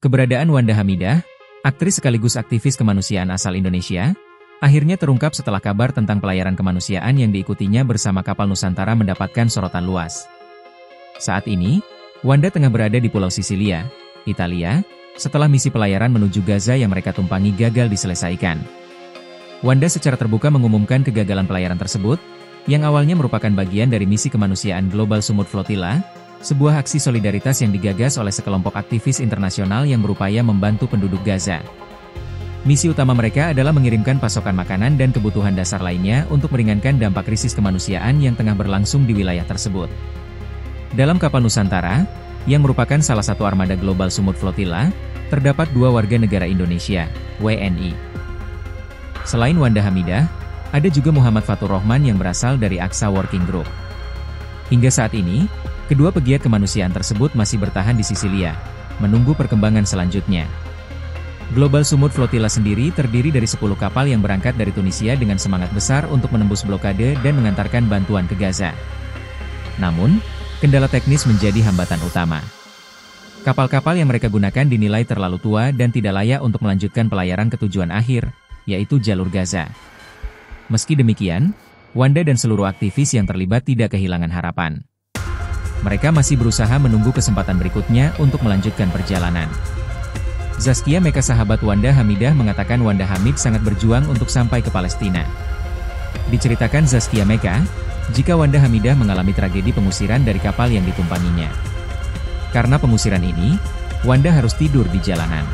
Keberadaan Wanda Hamidah, aktris sekaligus aktivis kemanusiaan asal Indonesia, akhirnya terungkap setelah kabar tentang pelayaran kemanusiaan yang diikutinya bersama kapal Nusantara mendapatkan sorotan luas. Saat ini, Wanda tengah berada di Pulau Sisilia, Italia, setelah misi pelayaran menuju Gaza yang mereka tumpangi gagal diselesaikan. Wanda secara terbuka mengumumkan kegagalan pelayaran tersebut, yang awalnya merupakan bagian dari misi kemanusiaan Global Sumut Flotilla, sebuah aksi solidaritas yang digagas oleh sekelompok aktivis internasional yang berupaya membantu penduduk Gaza. Misi utama mereka adalah mengirimkan pasokan makanan dan kebutuhan dasar lainnya untuk meringankan dampak krisis kemanusiaan yang tengah berlangsung di wilayah tersebut. Dalam kapal Nusantara, yang merupakan salah satu armada Global Sumut Flotilla, terdapat 2 warga negara Indonesia, WNI. Selain Wanda Hamidah, ada juga Muhammad Fatur Rohman yang berasal dari Aqsa Working Group. Hingga saat ini, kedua pegiat kemanusiaan tersebut masih bertahan di Sisilia, menunggu perkembangan selanjutnya. Global Sumut Flotilla sendiri terdiri dari 10 kapal yang berangkat dari Tunisia dengan semangat besar untuk menembus blokade dan mengantarkan bantuan ke Gaza. Namun, kendala teknis menjadi hambatan utama. Kapal-kapal yang mereka gunakan dinilai terlalu tua dan tidak layak untuk melanjutkan pelayaran ke tujuan akhir, yaitu jalur Gaza. Meski demikian, Wanda dan seluruh aktivis yang terlibat tidak kehilangan harapan. Mereka masih berusaha menunggu kesempatan berikutnya untuk melanjutkan perjalanan. Zaskia Meka, sahabat Wanda Hamidah, mengatakan Wanda Hamid sangat berjuang untuk sampai ke Palestina. Diceritakan Zaskia Meka, jika Wanda Hamidah mengalami tragedi pengusiran dari kapal yang ditumpanginya. Karena pengusiran ini, Wanda harus tidur di jalanan.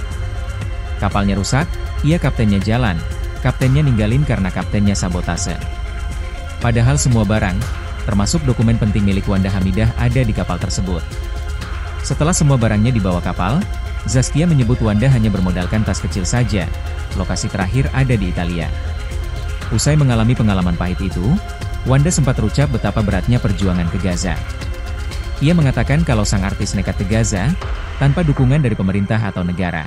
Kapalnya rusak, kaptennya jalan, kaptennya ninggalin karena kaptennya sabotase. Padahal semua barang, termasuk dokumen penting milik Wanda Hamidah, ada di kapal tersebut. Setelah semua barangnya dibawa kapal, Zaskia menyebut Wanda hanya bermodalkan tas kecil saja. Lokasi terakhir ada di Italia. Usai mengalami pengalaman pahit itu, Wanda sempat terucap betapa beratnya perjuangan ke Gaza. Ia mengatakan kalau sang artis nekat ke Gaza, tanpa dukungan dari pemerintah atau negara.